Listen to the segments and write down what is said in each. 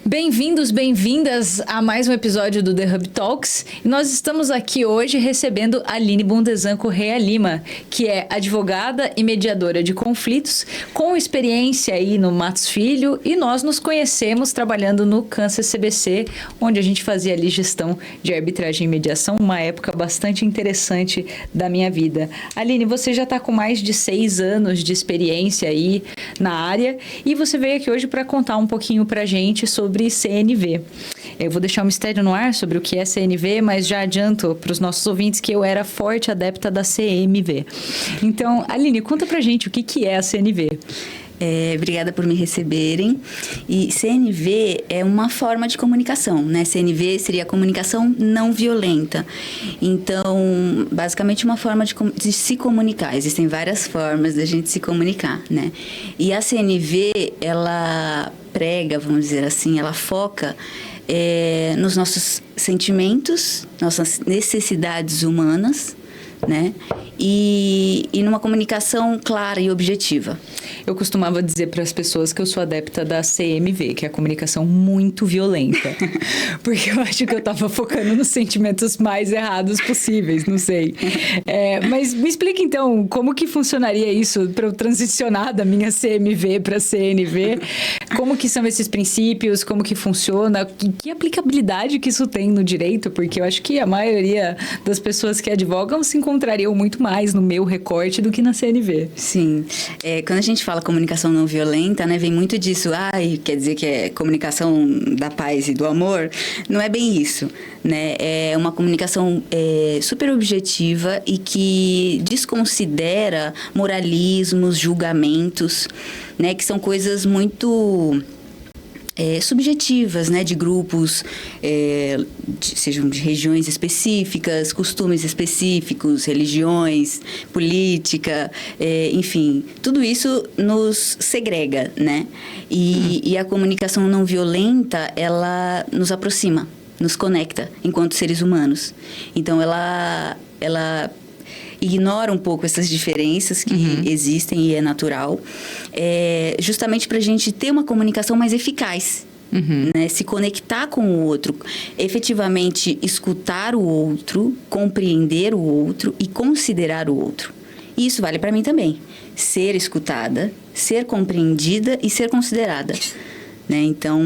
Bem-vindos, bem-vindas a mais um episódio do The Hub Talks. E nós estamos aqui hoje recebendo a Aline Bundezan Correia Lima, que é advogada e mediadora de conflitos, com experiência aí no Matos Filho, e nós nos conhecemos trabalhando no Kansas CBC, onde a gente fazia ali gestão de arbitragem e mediação, uma época bastante interessante da minha vida. Aline, você já está com mais de 6 anos de experiência aí na área, e você veio aqui hoje para contar um pouquinho para a gente sobre CNV. Eu vou deixar um mistério no ar sobre o que é CNV, mas já adianto para os nossos ouvintes que eu era forte adepta da CMV. Então, Aline, conta pra gente o que é a CNV. Obrigada por me receberem. E CNV é uma forma de comunicação, né? CNV seria a comunicação não violenta. Então, basicamente uma forma de se comunicar. Existem várias formas da gente se comunicar, né? E a CNV, ela prega, vamos dizer assim, ela foca nos nossos sentimentos, nossas necessidades humanas, né? E numa comunicação clara e objetiva. Eu costumava dizer para as pessoas que eu sou adepta da CMV, que é a comunicação muito violenta. Porque eu acho que eu estava focando nos sentimentos mais errados possíveis, não sei. Mas me explica então, como que funcionaria isso para eu transicionar da minha CMV para CNV? Como que são esses princípios? Como que funciona? Que aplicabilidade que isso tem no direito? Porque eu acho que a maioria das pessoas que advogam se encontrariam muito mais no meu recorte do que na CNV. Sim. Quando a gente fala comunicação não violenta, né, vem muito disso. Quer dizer que é comunicação da paz e do amor? Não é bem isso, né? É uma comunicação super objetiva e que desconsidera moralismos, julgamentos, né, que são coisas muito subjetivas, né, de grupos, sejam de regiões específicas, costumes específicos, religiões, política, enfim, tudo isso nos segrega, né? E a comunicação não violenta, ela nos aproxima, nos conecta enquanto seres humanos. Então, ela ignora um pouco essas diferenças que existem e é natural, justamente para a gente ter uma comunicação mais eficaz, né? Se conectar com o outro, efetivamente escutar o outro, compreender o outro e considerar o outro. E isso vale para mim também. Ser escutada, ser compreendida e ser considerada, né? Então,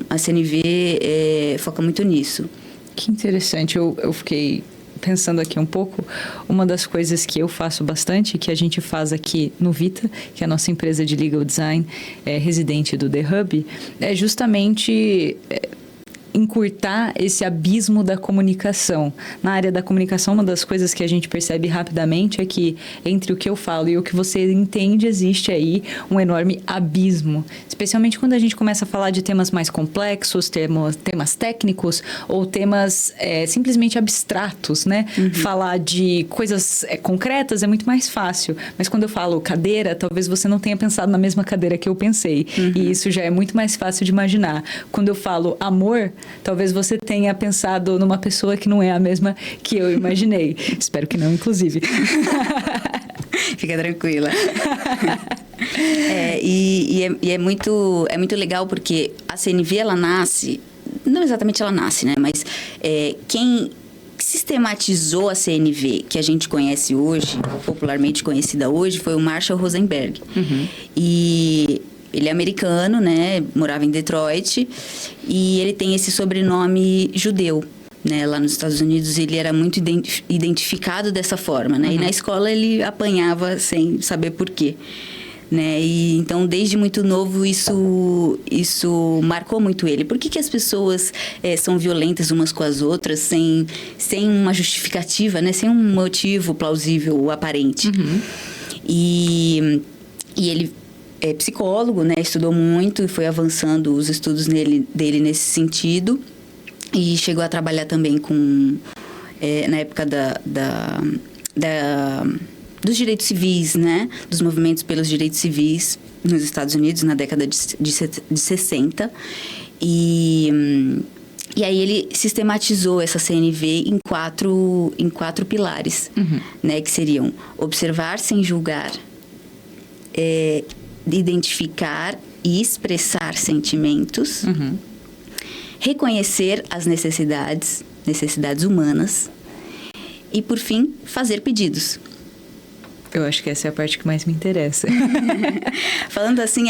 a CNV foca muito nisso. Que interessante. Eu fiquei pensando aqui um pouco, uma das coisas que eu faço bastante, que a gente faz aqui no Vita, que é a nossa empresa de legal design, residente do The Hub, é justamente encurtar esse abismo da comunicação. Na área da comunicação, uma das coisas que a gente percebe rapidamente é que entre o que eu falo e o que você entende, existe aí um enorme abismo. Especialmente quando a gente começa a falar de temas mais complexos, temas técnicos ou temas simplesmente abstratos, né? Falar de coisas concretas é muito mais fácil. Mas quando eu falo cadeira, talvez você não tenha pensado na mesma cadeira que eu pensei. E isso já é muito mais fácil de imaginar. Quando eu falo amor, talvez você tenha pensado numa pessoa que não é a mesma que eu imaginei. Espero que não, inclusive. Fica tranquila. É muito legal porque a CNV, ela nasce... Não exatamente ela nasce, né? Mas quem sistematizou a CNV, que a gente conhece hoje, popularmente conhecida hoje, foi o Marshall Rosenberg. E... ele é americano, né? Morava em Detroit e ele tem esse sobrenome judeu, né? Lá nos Estados Unidos ele era muito identificado dessa forma, né? E na escola ele apanhava sem saber por quê, né? E então desde muito novo isso marcou muito ele. Por que as pessoas são violentas umas com as outras sem uma justificativa, né? Sem um motivo plausível aparente? E ele é psicólogo, né? Estudou muito e foi avançando os estudos dele nesse sentido. E chegou a trabalhar também na época dos direitos civis, né? Dos movimentos pelos direitos civis nos Estados Unidos, na década de 60. E aí ele sistematizou essa CNV em quatro pilares, né? Que seriam observar sem julgar, identificar e expressar sentimentos, reconhecer as necessidades humanas e, por fim, fazer pedidos. Eu acho que essa é a parte que mais me interessa. Falando assim,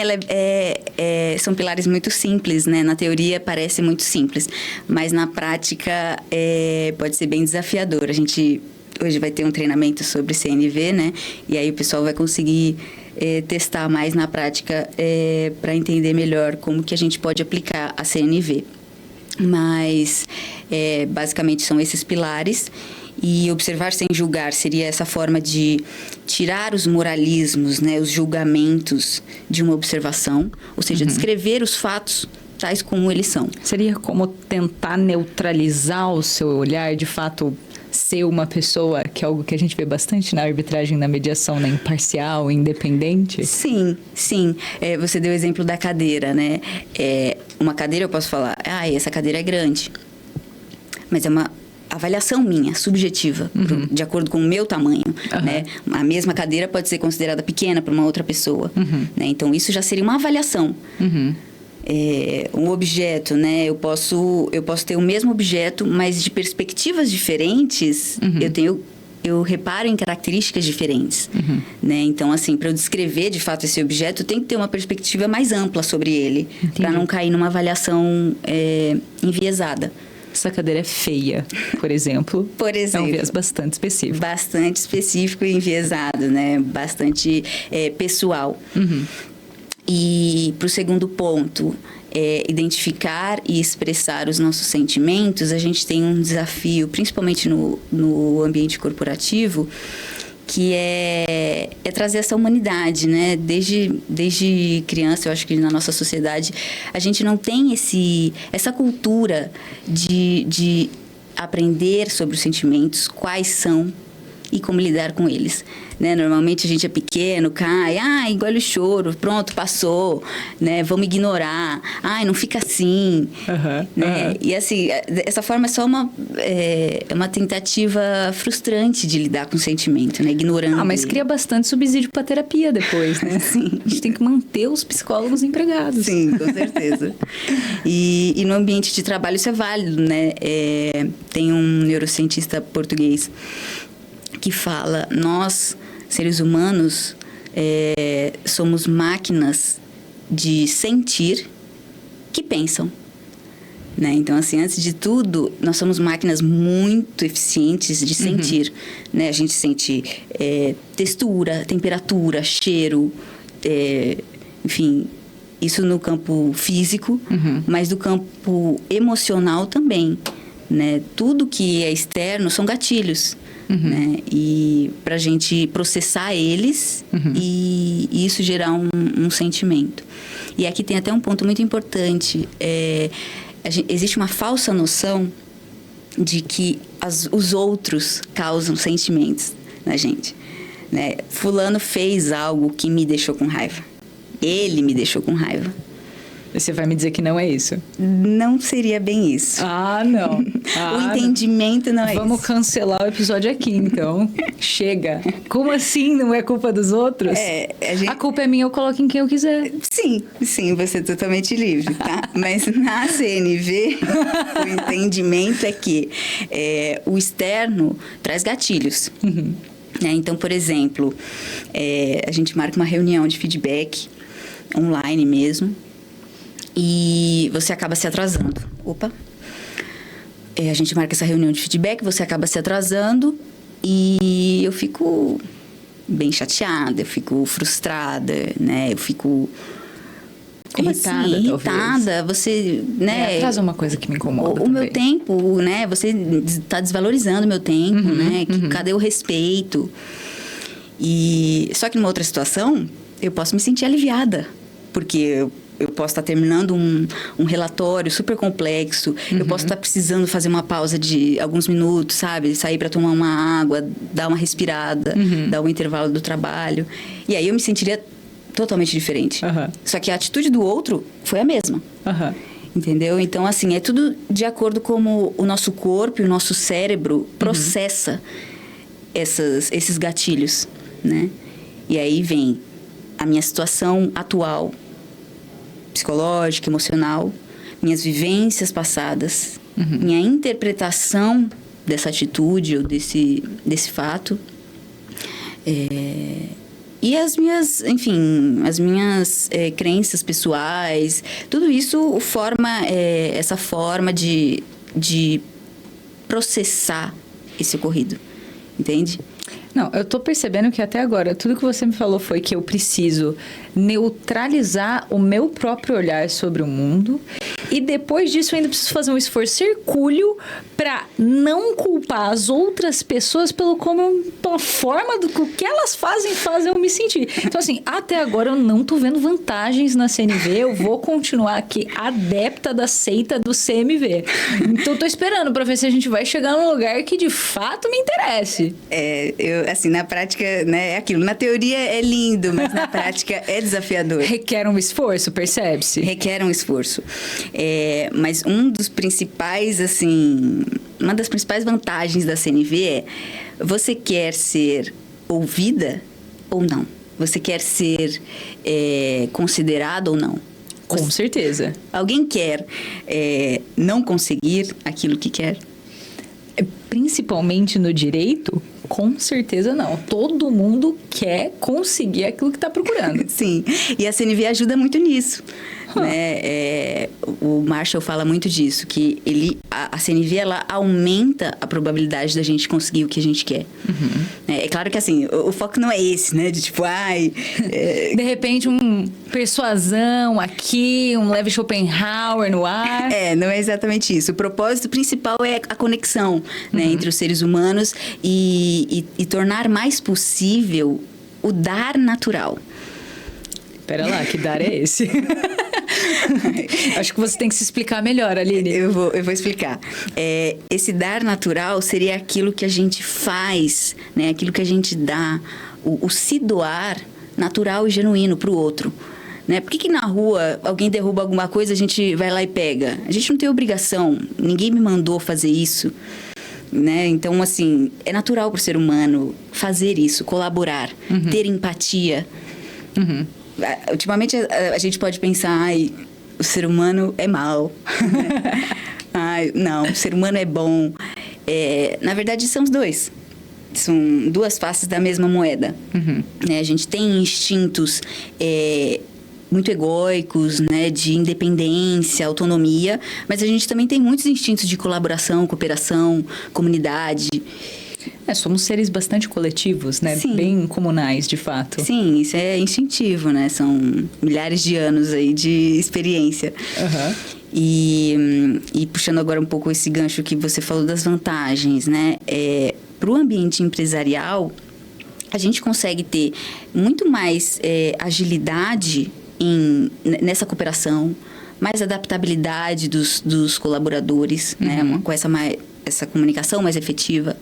são pilares muito simples, né? Na teoria parece muito simples, mas na prática pode ser bem desafiador. A gente hoje vai ter um treinamento sobre CNV, né? E aí o pessoal vai conseguir testar mais na prática para entender melhor como que a gente pode aplicar a CNV. Mas, basicamente, são esses pilares. E observar sem julgar seria essa forma de tirar os moralismos, né, os julgamentos de uma observação, ou seja, descrever os fatos tais como eles são. Seria como tentar neutralizar o seu olhar, de fato, ser uma pessoa, que é algo que a gente vê bastante na arbitragem, na mediação, né, imparcial, independente? Sim, sim. Você deu o exemplo da cadeira, né? Uma cadeira eu posso falar, essa cadeira é grande, mas é uma avaliação minha, subjetiva, de acordo com o meu tamanho, né? A mesma cadeira pode ser considerada pequena para uma outra pessoa, né? Então, isso já seria uma avaliação. Um objeto, né? Eu posso ter o mesmo objeto, mas de perspectivas diferentes, eu reparo em características diferentes, né? Então, assim, para eu descrever, de fato, esse objeto, tem que ter uma perspectiva mais ampla sobre ele, para não cair numa avaliação enviesada. Essa cadeira é feia, por exemplo. É um viés bastante específico. Bastante específico e enviesado, né? Bastante pessoal. E para o segundo ponto, identificar e expressar os nossos sentimentos, a gente tem um desafio, principalmente no ambiente corporativo, que é trazer essa humanidade, né? Desde criança, eu acho que na nossa sociedade, a gente não tem essa cultura de aprender sobre os sentimentos, quais são e como lidar com eles, né? Normalmente a gente é pequeno, cai, engole o choro, pronto, passou, né? Vamos ignorar, não fica assim, né? E assim, essa forma é só uma tentativa frustrante de lidar com o sentimento, né? Ignorando. Mas cria bastante subsídio para terapia depois, né? Sim. A gente tem que manter os psicólogos empregados. Sim, com certeza. E no ambiente de trabalho isso é válido, né? Tem um neurocientista português que fala, nós, seres humanos, somos máquinas de sentir que pensam, né? Então, assim, antes de tudo, nós somos máquinas muito eficientes de sentir, né? A gente sente textura, temperatura, cheiro, enfim, isso no campo físico, mas do campo emocional também, né? Tudo que é externo são gatilhos. Né? E para a gente processar eles e isso gerar um sentimento. E aqui tem até um ponto muito importante. Existe uma falsa noção de que os outros causam sentimentos na gente, né? Fulano fez algo que me deixou com raiva. Ele me deixou com raiva. Você vai me dizer que não é isso? Não seria bem isso. Não. O entendimento não é isso. Vamos cancelar o episódio aqui, então. Chega. Como assim não é culpa dos outros? A culpa é minha, eu coloco em quem eu quiser. Sim, você é totalmente livre, tá? Mas na CNV, o entendimento é que o externo traz gatilhos. Né? Então, por exemplo, a gente marca uma reunião de feedback, online mesmo, e você acaba se atrasando. A gente marca essa reunião de feedback, você acaba se atrasando e eu fico bem chateada, eu fico frustrada, né? Eu fico irritada. Você, né? Atrasa uma coisa que me incomoda o meu tempo, né? Você está desvalorizando o meu tempo, né? Cadê o respeito? Só que numa outra situação, eu posso me sentir aliviada, porque eu posso estar terminando um relatório super complexo, eu posso estar precisando fazer uma pausa de alguns minutos, sabe? Sair para tomar uma água, dar uma respirada, dar um intervalo do trabalho. E aí eu me sentiria totalmente diferente. Só que a atitude do outro foi a mesma. Entendeu? Então, assim, é tudo de acordo com como o nosso corpo e o nosso cérebro processa esses gatilhos, né? E aí vem a minha situação atual, psicológica, emocional, minhas vivências passadas, minha interpretação dessa atitude ou desse fato. E as minhas, enfim, crenças pessoais, tudo isso forma essa forma de processar esse ocorrido, entende? Não, eu tô percebendo que até agora tudo que você me falou foi que eu preciso neutralizar o meu próprio olhar sobre o mundo e depois disso eu ainda preciso fazer um esforço hercúleo para não culpar as outras pessoas pela forma do que elas fazem eu me sentir. Então assim, até agora eu não tô vendo vantagens na CNV, eu vou continuar aqui adepta da seita do CMV. Então tô esperando para ver se a gente vai chegar num lugar que de fato me interesse. Assim, na prática, né, é aquilo. Na teoria é lindo, mas na prática é desafiador. Requer um esforço, percebe-se? Requer um esforço. Mas uma das principais vantagens da CNV é: você quer ser ouvida ou não? Você quer ser considerado ou não? Com certeza. Alguém quer não conseguir aquilo que quer? Principalmente no direito, com certeza não. Todo mundo quer conseguir aquilo que está procurando. Sim, e a CNV ajuda muito nisso. Né? O Marshall fala muito disso, que a CNV ela aumenta a probabilidade da gente conseguir o que a gente quer. É claro que assim, o foco não é esse, né? De tipo, de repente persuasão aqui, um leve Schopenhauer no ar. Não é exatamente isso. O propósito principal é a conexão, né, entre os seres humanos e tornar mais possível o dar natural. Pera lá, que dar é esse? Acho que você tem que se explicar melhor, Aline. Eu vou explicar. Esse dar natural seria aquilo que a gente faz, né? Aquilo que a gente dá, o se doar natural e genuíno para o outro. Né? Por que na rua alguém derruba alguma coisa, a gente vai lá e pega? A gente não tem obrigação, ninguém me mandou fazer isso. Né? Então, assim, é natural para o ser humano fazer isso, colaborar, ter empatia. Ultimamente a gente pode pensar, o ser humano é mau. Não, o ser humano é bom. Na verdade, são os dois. São duas faces da mesma moeda. Né? A gente tem instintos muito egóicos, né? De independência, autonomia, mas a gente também tem muitos instintos de colaboração, cooperação, comunidade. Somos seres bastante coletivos, né? Sim. Bem comunais, de fato. Sim, isso é instintivo, né? São milhares de anos aí de experiência. E puxando agora um pouco esse gancho que você falou das vantagens, né? Para o ambiente empresarial, a gente consegue ter muito mais agilidade nessa cooperação, mais adaptabilidade dos colaboradores, né? Com essa comunicação mais efetiva.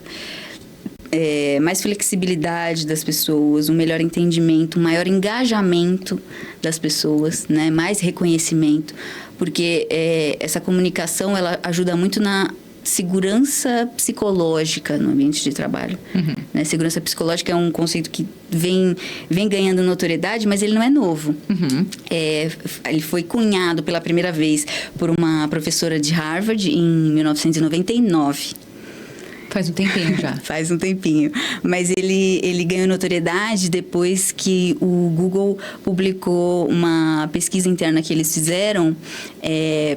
Mais flexibilidade das pessoas, um melhor entendimento, um maior engajamento das pessoas, né? Mais reconhecimento, porque essa comunicação ela ajuda muito na segurança psicológica no ambiente de trabalho. Né? Segurança psicológica é um conceito que vem ganhando notoriedade, mas ele não é novo. Ele foi cunhado pela primeira vez por uma professora de Harvard em 1999. Faz um tempinho já. Faz um tempinho. Mas ele ganhou notoriedade depois que o Google publicou uma pesquisa interna que eles fizeram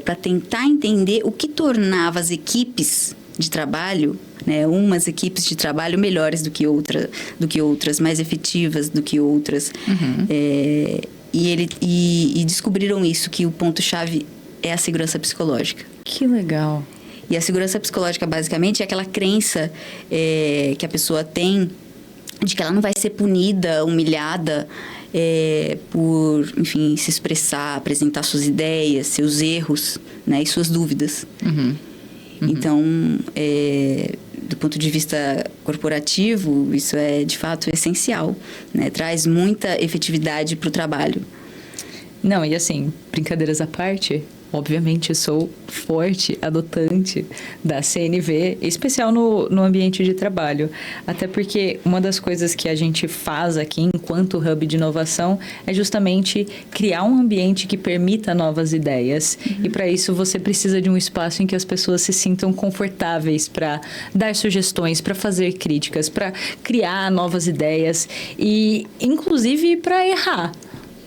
para tentar entender o que tornava as equipes de trabalho, né, umas equipes de trabalho melhores do que outras, mais efetivas do que outras. E descobriram isso, que o ponto-chave é a segurança psicológica. Que legal. E a segurança psicológica, basicamente, é aquela crença que a pessoa tem de que ela não vai ser punida, humilhada por, enfim, se expressar, apresentar suas ideias, seus erros, né, e suas dúvidas. Então, do ponto de vista corporativo, isso é, de fato, essencial, né? Traz muita efetividade para o trabalho. Não, e assim, brincadeiras à parte, obviamente, sou forte adotante da CNV, em especial no ambiente de trabalho. Até porque uma das coisas que a gente faz aqui enquanto hub de inovação é justamente criar um ambiente que permita novas ideias. E para isso você precisa de um espaço em que as pessoas se sintam confortáveis para dar sugestões, para fazer críticas, para criar novas ideias e, inclusive, para errar.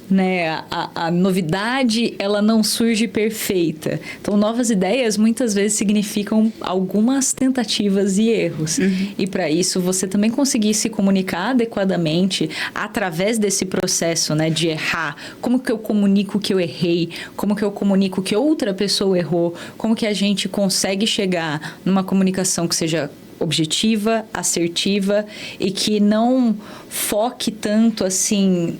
Né? A novidade, ela não surge perfeita. Então, novas ideias muitas vezes significam algumas tentativas e erros. E para isso, você também conseguir se comunicar adequadamente através desse processo, né, de errar. Como que eu comunico que eu errei? Como que eu comunico que outra pessoa errou? Como que a gente consegue chegar numa comunicação que seja objetiva, assertiva e que não foque tanto assim,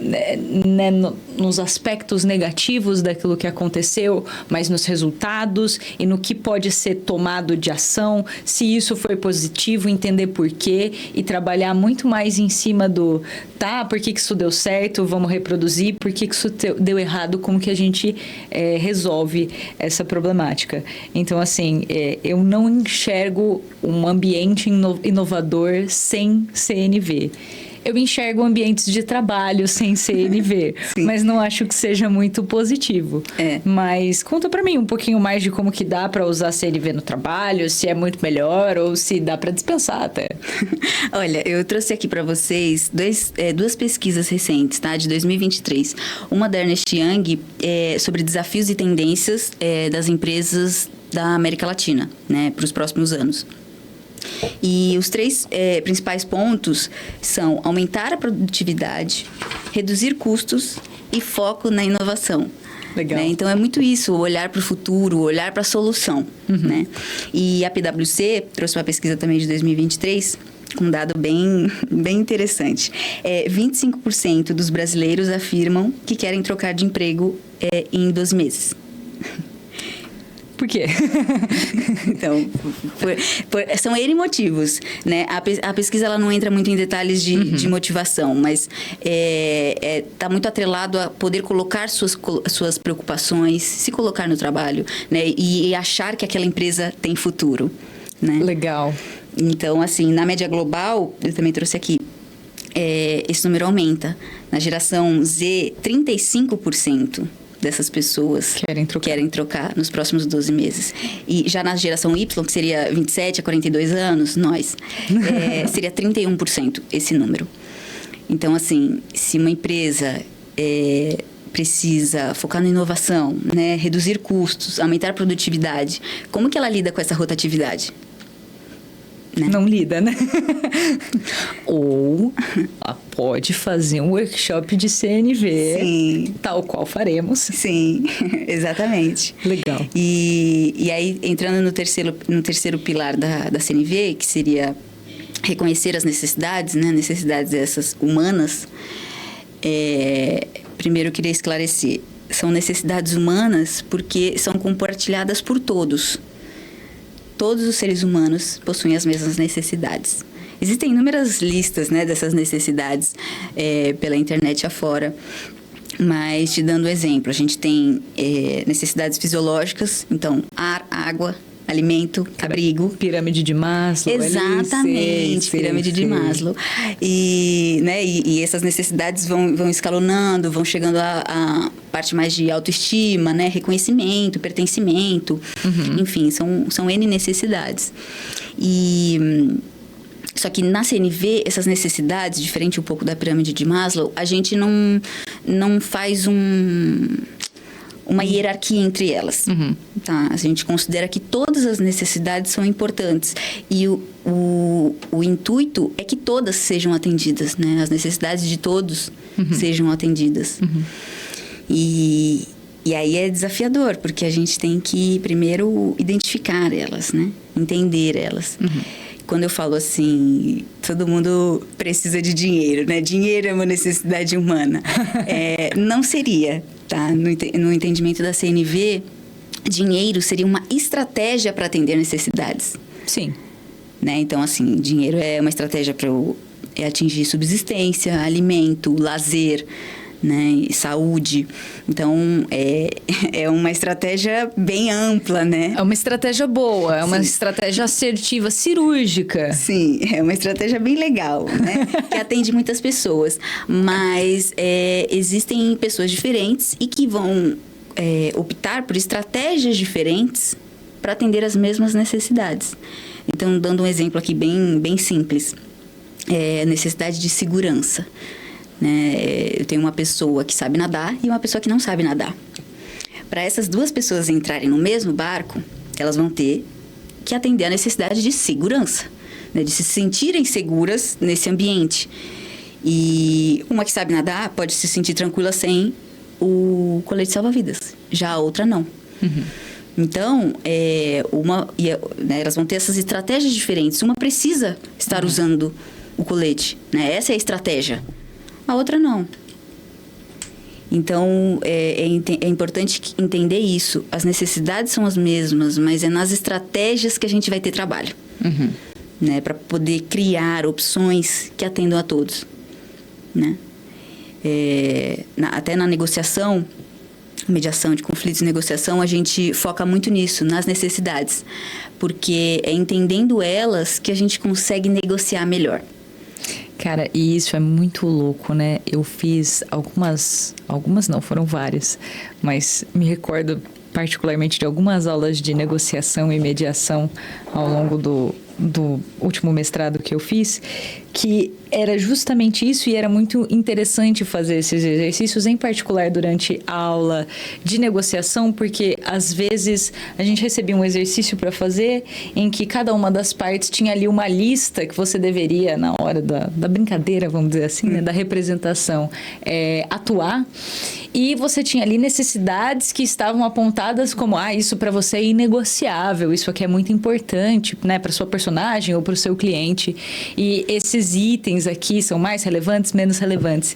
né, nos aspectos negativos daquilo que aconteceu, mas nos resultados e no que pode ser tomado de ação, se isso foi positivo, entender por quê e trabalhar muito mais em cima do, tá, por que isso deu certo, vamos reproduzir, por que isso deu errado, como que a gente resolve essa problemática. Então, assim, eu não enxergo um ambiente inovador sem CNV. Eu enxergo ambientes de trabalho sem CNV, mas não acho que seja muito positivo. Mas conta pra mim um pouquinho mais de como que dá pra usar CNV no trabalho, se é muito melhor ou se dá pra dispensar até. Olha, eu trouxe aqui pra vocês duas pesquisas recentes, tá? De 2023. Uma da Ernst Young sobre desafios e tendências das empresas da América Latina, né? Para os próximos anos. E os três principais pontos são aumentar a produtividade, reduzir custos e foco na inovação. Legal. Né? Então, é muito isso, olhar para o futuro, olhar para a solução. Né? E a PwC trouxe uma pesquisa também de 2023, com um dado bem interessante. 25% dos brasileiros afirmam que querem trocar de emprego em 12 meses. Por quê? Então, são N motivos, né? A pesquisa ela não entra muito em detalhes de motivação, mas está muito atrelado a poder colocar suas preocupações, se colocar no trabalho, né? E achar que aquela empresa tem futuro, né? Legal. Então, assim, na média global, eu também trouxe aqui, esse número aumenta. Na geração Z, 35% dessas pessoas querem trocar nos próximos 12 meses. E já na geração Y, que seria 27 a 42 anos, seria 31% esse número. Então, assim, se uma empresa precisa focar na inovação, né, reduzir custos, aumentar a produtividade, como que ela lida com essa rotatividade? Né? Não lida, né? Ou pode fazer um workshop de CNV, sim, tal qual faremos. Sim, exatamente. Legal. E aí, entrando no terceiro pilar da CNV, que seria reconhecer as necessidades, né? Necessidades essas humanas. Primeiro, eu queria esclarecer. São necessidades humanas porque são compartilhadas por todos. Todos os seres humanos possuem as mesmas necessidades. Existem inúmeras listas, né, dessas necessidades pela internet afora. Mas, te dando exemplo, a gente tem necessidades fisiológicas. Então, ar, água, alimento, abrigo. Pirâmide de Maslow. Exatamente, pirâmide de Maslow. E essas necessidades vão escalonando, vão chegando a parte mais de autoestima, né? Reconhecimento, pertencimento. Enfim, são N necessidades. Só que na CNV, essas necessidades, diferente um pouco da pirâmide de Maslow, a gente não faz uma hierarquia entre elas. Tá? A gente considera que todas as necessidades são importantes. E o intuito é que todas sejam atendidas, né? As necessidades de todos sejam atendidas. E aí é desafiador, porque a gente tem que primeiro identificar elas, né? Entender elas. Quando eu falo assim, todo mundo precisa de dinheiro, né? Dinheiro é uma necessidade humana. Não seria, tá? No entendimento da CNV, dinheiro seria uma estratégia para atender necessidades. Sim. Né? Então, assim, dinheiro é uma estratégia para atingir subsistência, alimento, lazer, né? E saúde. Então, é uma estratégia bem ampla, né? É uma estratégia boa, é uma estratégia assertiva, cirúrgica. Sim, é uma estratégia bem legal, né? Que atende muitas pessoas. Mas existem pessoas diferentes e que vão optar por estratégias diferentes para atender as mesmas necessidades. Então, dando um exemplo aqui bem simples. Necessidade de segurança. Né? Eu tenho uma pessoa que sabe nadar e uma pessoa que não sabe nadar. Para essas duas pessoas entrarem no mesmo barco, elas vão ter que atender a necessidade de segurança, né? De se sentirem seguras nesse ambiente. E uma que sabe nadar pode se sentir tranquila sem o colete salva-vidas, já a outra não. Uhum. Então, elas vão ter essas estratégias diferentes. Uma precisa estar usando o colete, né? Essa é a estratégia. A outra não. Então, é importante entender isso. As necessidades são as mesmas, mas é nas estratégias que a gente vai ter trabalho. Uhum. Né? Para poder criar opções que atendam a todos. Né? Até na negociação, mediação de conflitos e negociação, a gente foca muito nisso, nas necessidades. Porque é entendendo elas que a gente consegue negociar melhor. Cara, e isso é muito louco, né? Eu fiz algumas não, foram várias, mas me recordo particularmente de algumas aulas de negociação e mediação ao longo do último mestrado que eu fiz, que era justamente isso, e era muito interessante fazer esses exercícios, em particular durante a aula de negociação, porque às vezes a gente recebia um exercício para fazer em que cada uma das partes tinha ali uma lista que você deveria, na hora da brincadeira, vamos dizer assim, né, da representação, atuar, e você tinha ali necessidades que estavam apontadas como, isso para você é inegociável, isso aqui é muito importante, né, para sua personagem ou para o seu cliente, e esses itens aqui são mais relevantes, menos relevantes.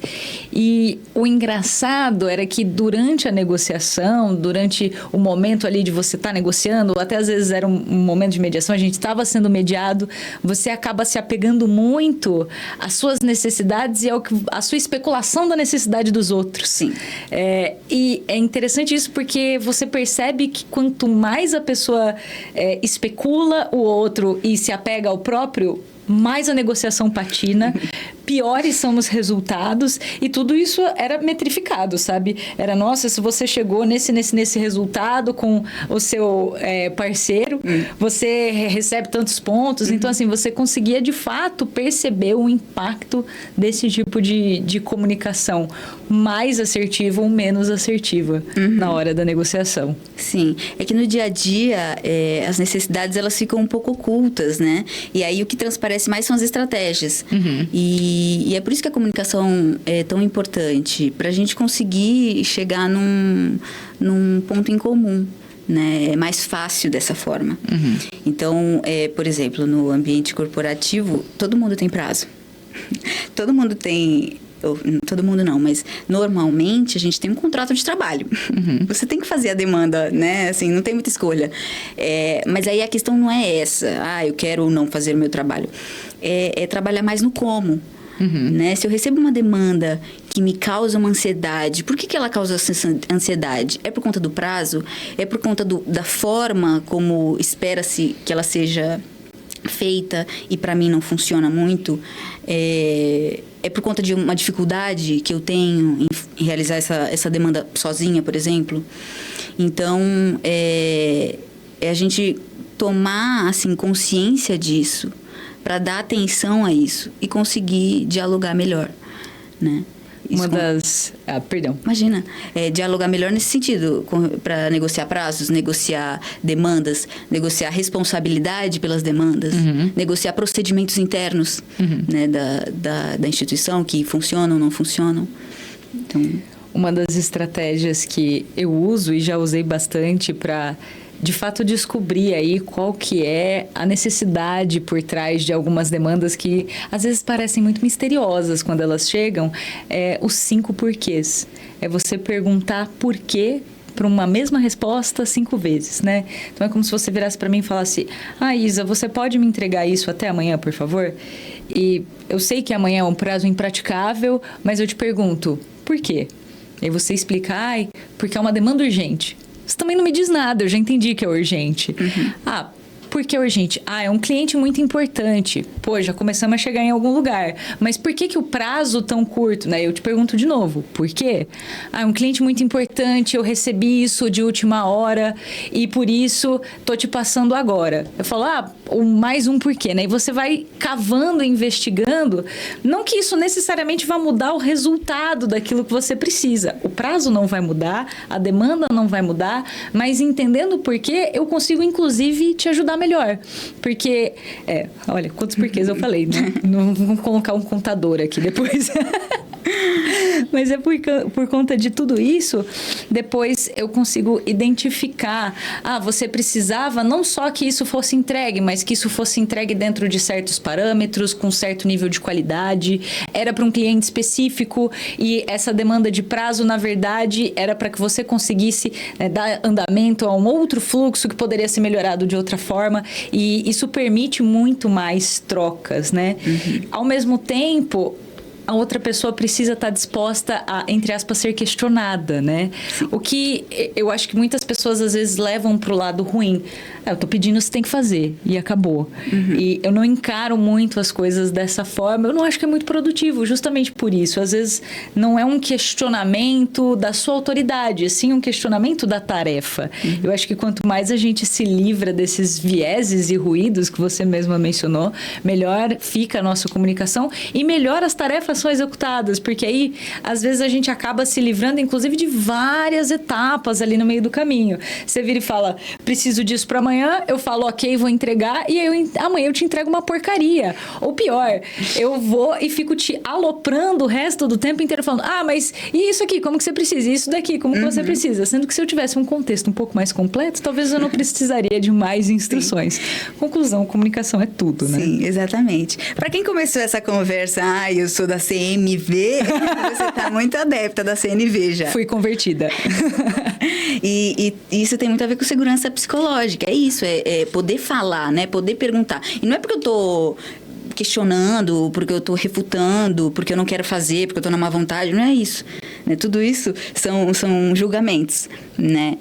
E o engraçado era que durante a negociação, durante o momento ali de você estar negociando, ou até às vezes era um momento de mediação, a gente estava sendo mediado, você acaba se apegando muito às suas necessidades e à sua especulação da necessidade dos outros. Sim. E é interessante isso porque você percebe que quanto mais a pessoa especula o outro e se apega ao próprio, mais a negociação patina, piores são os resultados, e tudo isso era metrificado, sabe? Era, nossa, se você chegou nesse resultado com o seu parceiro, você recebe tantos pontos. Então, assim, você conseguia, de fato, perceber o impacto desse tipo de comunicação mais assertiva ou menos assertiva na hora da negociação. Sim. É que no dia a dia, as necessidades, elas ficam um pouco ocultas, né? E aí, o que transparece mais são as estratégias. E é por isso que a comunicação é tão importante, para a gente conseguir chegar num ponto em comum. Né? É mais fácil dessa forma. Então, por exemplo, no ambiente corporativo, todo mundo tem prazo. Todo mundo tem... Todo mundo não, mas normalmente a gente tem um contrato de trabalho. Você tem que fazer a demanda, né? Assim, não tem muita escolha. Mas aí a questão não é essa. Eu quero ou não fazer o meu trabalho. É trabalhar mais no como. Né? Se eu recebo uma demanda que me causa uma ansiedade, por que ela causa essa ansiedade? É por conta do prazo? É por conta da forma como espera-se que ela seja feita e para mim não funciona muito? É por conta de uma dificuldade que eu tenho em realizar essa demanda sozinha, por exemplo? Então, é a gente tomar assim, consciência disso, para dar atenção a isso e conseguir dialogar melhor, né? Perdão. Imagina, dialogar melhor nesse sentido, para negociar prazos, negociar demandas, negociar responsabilidade pelas demandas, negociar procedimentos internos, né, da instituição que funcionam ou não funcionam. Então, uma das estratégias que eu uso e já usei bastante para, de fato, descobrir aí qual que é a necessidade por trás de algumas demandas que às vezes parecem muito misteriosas quando elas chegam, os 5 porquês. É você perguntar por quê para uma mesma resposta 5 vezes, né? Então, é como se você virasse para mim e falasse, Isa, você pode me entregar isso até amanhã, por favor? e eu sei que amanhã é um prazo impraticável, mas eu te pergunto, por quê? Aí você explica, porque é uma demanda urgente. Você também não me diz nada, eu já entendi que é urgente. Por que urgente? É um cliente muito importante. Pô, já começamos a chegar em algum lugar. Mas por que o prazo tão curto? Né? Eu te pergunto de novo, por quê? É um cliente muito importante, eu recebi isso de última hora e por isso tô te passando agora. Eu falo, mais um porquê, né? E você vai cavando, investigando. Não que isso necessariamente vá mudar o resultado daquilo que você precisa. O prazo não vai mudar, a demanda não vai mudar, mas entendendo o porquê, eu consigo, inclusive, te ajudar melhor. Porque, olha, quantos porquês eu falei, né? Não vou colocar um contador aqui depois. Mas é por conta de tudo isso, depois eu consigo identificar. Você precisava não só que isso fosse entregue, mas que isso fosse entregue dentro de certos parâmetros, com certo nível de qualidade. Era para um cliente específico e essa demanda de prazo, na verdade, era para que você conseguisse dar andamento a um outro fluxo que poderia ser melhorado de outra forma. E isso permite muito mais trocas, né? Ao mesmo tempo, a outra pessoa precisa estar disposta a, entre aspas, ser questionada, né? Sim. O que eu acho que muitas pessoas às vezes levam para o lado ruim. Eu tô pedindo, você tem que fazer. E acabou. E eu não encaro muito as coisas dessa forma. Eu não acho que é muito produtivo, justamente por isso. Às vezes não é um questionamento da sua autoridade, sim um questionamento da tarefa. Eu acho que quanto mais a gente se livra desses vieses e ruídos que você mesma mencionou, melhor fica a nossa comunicação e melhor as tarefas são executadas, porque aí às vezes a gente acaba se livrando inclusive de várias etapas ali no meio do caminho. Você vira e fala, preciso disso para amanhã, eu falo, ok, vou entregar, e aí amanhã eu te entrego uma porcaria. Ou pior, eu vou e fico te aloprando o resto do tempo inteiro falando, mas e isso aqui, como que você precisa? E isso daqui, como que você precisa? Sendo que se eu tivesse um contexto um pouco mais completo, talvez eu não precisaria de mais instruções. Sim. Conclusão, comunicação é tudo, né? Sim, exatamente. Para quem começou essa conversa, eu sou da CMV, você tá muito adepta da CNV já. Fui convertida. E isso tem muito a ver com segurança psicológica. É isso, é poder falar, né? Poder perguntar. E não é porque eu tô questionando, porque eu tô refutando, porque eu não quero fazer, porque eu tô na má vontade. Não é isso. Né? Tudo isso são julgamentos, né?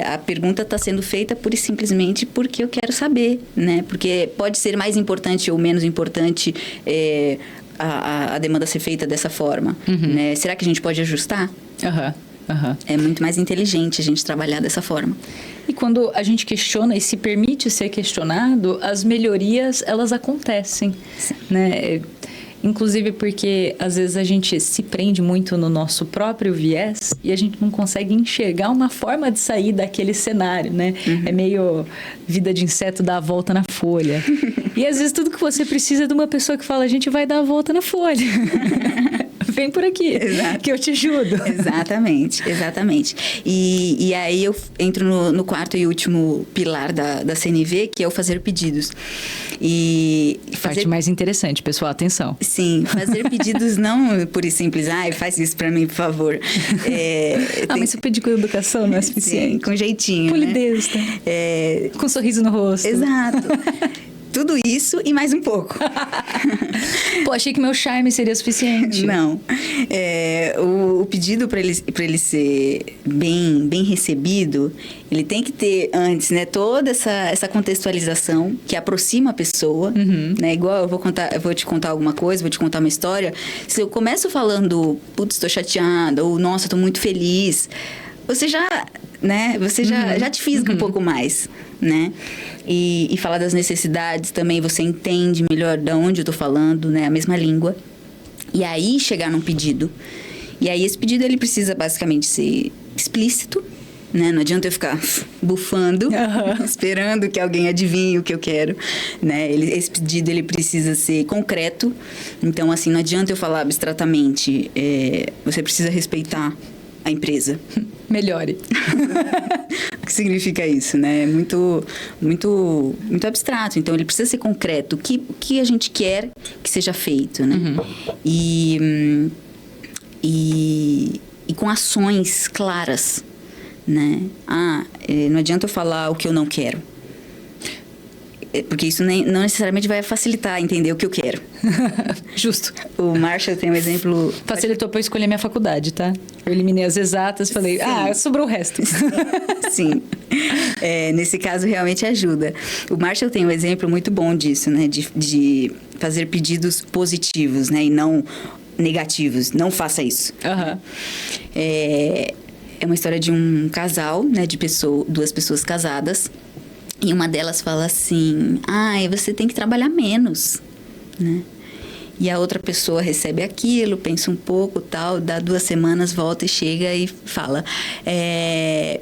A pergunta está sendo feita pura e simplesmente porque eu quero saber, né? Porque pode ser mais importante ou menos importante a demanda ser feita dessa forma. Né? Será que a gente pode ajustar? É muito mais inteligente a gente trabalhar dessa forma. E quando a gente questiona e se permite ser questionado, as melhorias, elas acontecem, né? Inclusive porque, às vezes, a gente se prende muito no nosso próprio viés e a gente não consegue enxergar uma forma de sair daquele cenário, né? É meio vida de inseto dar a volta na folha. E, às vezes, tudo que você precisa é de uma pessoa que fala, a gente vai dar a volta na folha. Vem por aqui, exato, que eu te ajudo. Exatamente. E aí eu entro no quarto e último pilar da CNV, que é o fazer pedidos. Parte mais interessante, pessoal, atenção. Sim, fazer pedidos não por e simples, faz isso pra mim, por favor. Mas se eu pedir com educação não é suficiente. Sim, com jeitinho, polidez, né? Com um sorriso no rosto. Exato. Tudo isso e mais um pouco. Pô, achei que meu charme seria suficiente. Não. O pedido para ele ser bem recebido, ele tem que ter antes, né, toda essa contextualização que aproxima a pessoa, né? Igual eu vou te contar alguma coisa, vou te contar uma história. Se eu começo falando, putz, estou chateada, ou nossa, estou muito feliz, você já, né? Você já te fisga um pouco mais, né? E falar das necessidades também, você entende melhor de onde eu tô falando, né? A mesma língua. E aí chegar num pedido. E aí esse pedido, ele precisa basicamente ser explícito, né? Não adianta eu ficar bufando, esperando que alguém adivinhe o que eu quero, né? Esse pedido, ele precisa ser concreto. Então, assim, não adianta eu falar abstratamente. Você precisa respeitar a empresa. Melhore. O que significa isso, né? É muito abstrato. Então, ele precisa ser concreto. O que a gente quer que seja feito, né? E com ações claras, né? Não adianta eu falar o que eu não quero. porque isso não necessariamente vai facilitar entender o que eu quero. Justo. O Marshall tem um exemplo... Facilitou para eu escolher minha faculdade, tá? Eu eliminei as exatas, falei, sobrou o resto. Sim. Nesse caso, realmente ajuda. O Marshall tem um exemplo muito bom disso, né? De fazer pedidos positivos, né? E não negativos. Não faça isso. Aham. É uma história de um casal, né? Duas pessoas casadas. E uma delas fala assim, você tem que trabalhar menos, né? E a outra pessoa recebe aquilo, pensa um pouco, tal, dá 2 semanas, volta e chega e fala,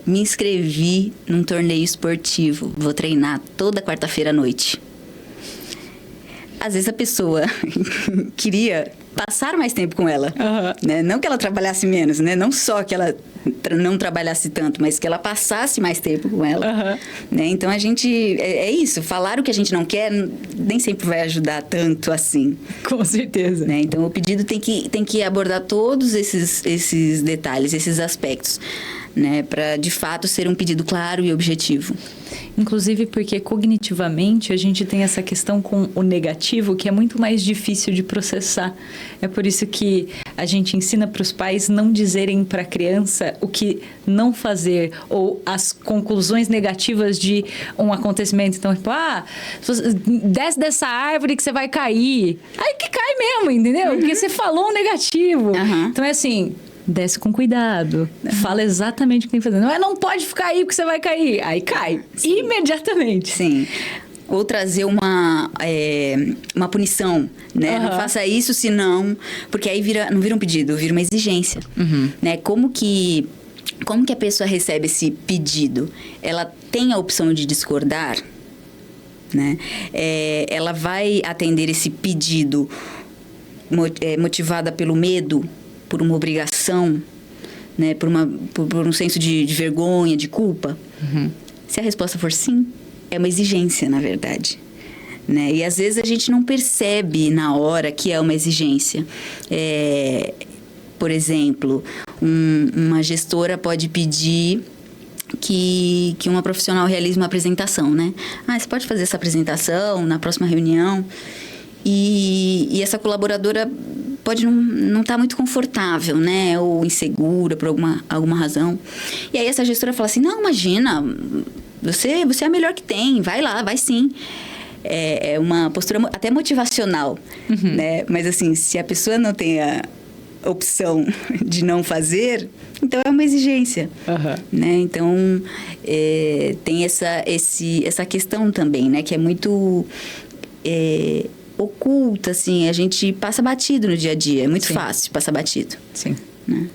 me inscrevi num torneio esportivo, vou treinar toda quarta-feira à noite. Às vezes a pessoa queria passar mais tempo com ela, né? Não que ela trabalhasse menos, né? Não só que ela não trabalhasse tanto, mas que ela passasse mais tempo com ela, né? Então a gente é isso, falar o que a gente não quer nem sempre vai ajudar tanto assim. Com certeza. Né? Então o pedido tem que abordar todos esses detalhes, esses aspectos, né? Para de fato ser um pedido claro e objetivo. Inclusive porque cognitivamente a gente tem essa questão com o negativo que é muito mais difícil de processar. É por isso que a gente ensina para os pais não dizerem para a criança o que não fazer ou as conclusões negativas de um acontecimento. Então, tipo, desce dessa árvore que você vai cair. Aí que cai mesmo, entendeu? Porque você falou um negativo. Então é assim... Desce com cuidado. Fala exatamente o que tem que fazer. Não pode ficar aí porque você vai cair. Aí cai. Sim. Imediatamente. Sim. Ou trazer uma punição, né? Não faça isso, senão... Porque aí não vira um pedido, vira uma exigência. Né? Como que a pessoa recebe esse pedido? Ela tem a opção de discordar? Né? Ela vai atender esse pedido motivada pelo medo? Por uma obrigação, né? Por um senso de vergonha, de culpa? Se a resposta for sim, é uma exigência, na verdade. Né? E às vezes a gente não percebe na hora que é uma exigência. Por exemplo, uma gestora pode pedir que uma profissional realize uma apresentação, né? Você pode fazer essa apresentação na próxima reunião? E essa colaboradora pode não estar muito confortável, né? Ou insegura por alguma razão. E aí essa gestora fala assim, não, imagina, você é a melhor que tem, vai lá, vai sim. É uma postura até motivacional, né? Mas assim, se a pessoa não tem a opção de não fazer, então é uma exigência, né? Então, tem essa questão também, né? Que é muito... oculta, assim, a gente passa batido no dia a dia. É muito fácil passar batido. Sim. Né?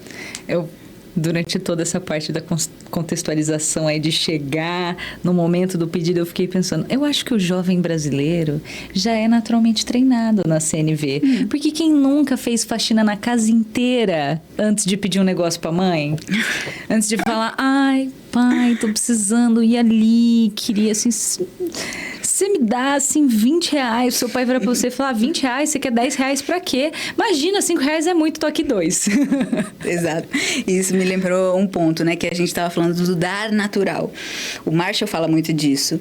Durante toda essa parte da contextualização aí de chegar no momento do pedido, eu fiquei pensando, eu acho que o jovem brasileiro já é naturalmente treinado na CNV. Porque quem nunca fez faxina na casa inteira antes de pedir um negócio pra mãe? Antes de falar, pai, tô precisando ir ali, queria assim... Você me dá, assim, R$20, seu pai vira pra você e fala, R$20, você quer R$10 pra quê? Imagina, R$5 é muito, tô aqui 2. Exato. Isso me lembrou um ponto, né, que a gente estava falando do dar natural. O Marshall fala muito disso,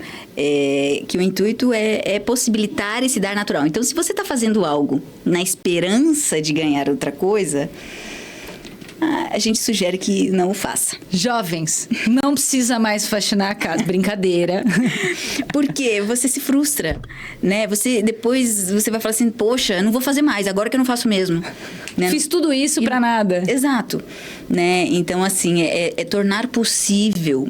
que o intuito é possibilitar esse dar natural. Então, se você está fazendo algo na esperança de ganhar outra coisa... a gente sugere que não o faça. Jovens, não precisa mais faxinar a casa. Brincadeira. Porque você se frustra, né? Depois você vai falar assim, poxa, eu não vou fazer mais, agora que eu não faço mesmo. Né? Fiz tudo isso pra nada. Exato. Né? Então, assim, é tornar possível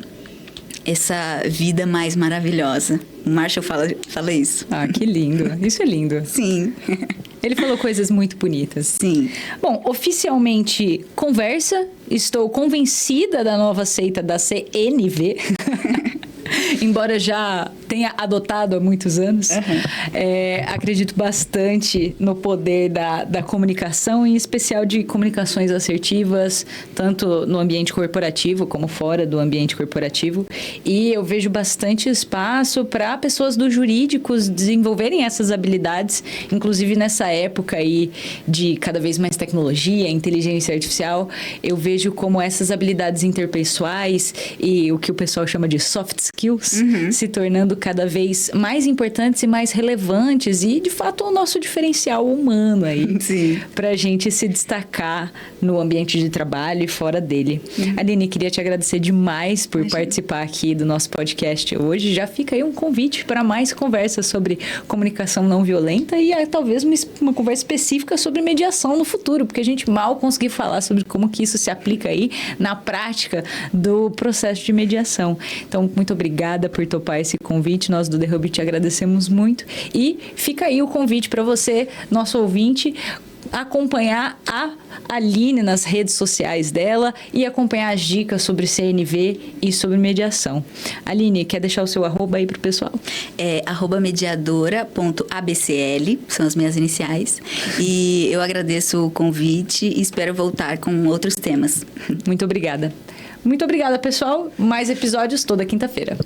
essa vida mais maravilhosa. O Marshall fala isso. Que lindo. Isso é lindo. Sim. Ele falou coisas muito bonitas. Sim. Bom, oficialmente, conversa. Estou convencida da nova seita da CNV. Embora já tenha adotado há muitos anos, acredito bastante no poder da comunicação, em especial de comunicações assertivas, tanto no ambiente corporativo como fora do ambiente corporativo. E eu vejo bastante espaço para pessoas do jurídicos desenvolverem essas habilidades, inclusive nessa época aí de cada vez mais tecnologia, inteligência artificial. Eu vejo como essas habilidades interpessoais e o que o pessoal chama de soft skills temas se tornando cada vez mais importantes e mais relevantes e, de fato, o nosso diferencial humano aí para a gente se destacar no ambiente de trabalho e fora dele. Aline, queria te agradecer demais por participar aqui do nosso podcast hoje. Já fica aí um convite para mais conversas sobre comunicação não violenta e talvez uma conversa específica sobre mediação no futuro, porque a gente mal conseguiu falar sobre como que isso se aplica aí na prática do processo de mediação. Então, muito obrigada por topar esse convite. Nós do The Hub te agradecemos muito. E fica aí o convite para você, nosso ouvinte, acompanhar a Aline nas redes sociais dela e acompanhar as dicas sobre CNV e sobre mediação. Aline, quer deixar o seu arroba aí para o pessoal? É @mediadora.abcl, são as minhas iniciais. E eu agradeço o convite e espero voltar com outros temas. Muito obrigada. Muito obrigada, pessoal. Mais episódios toda quinta-feira.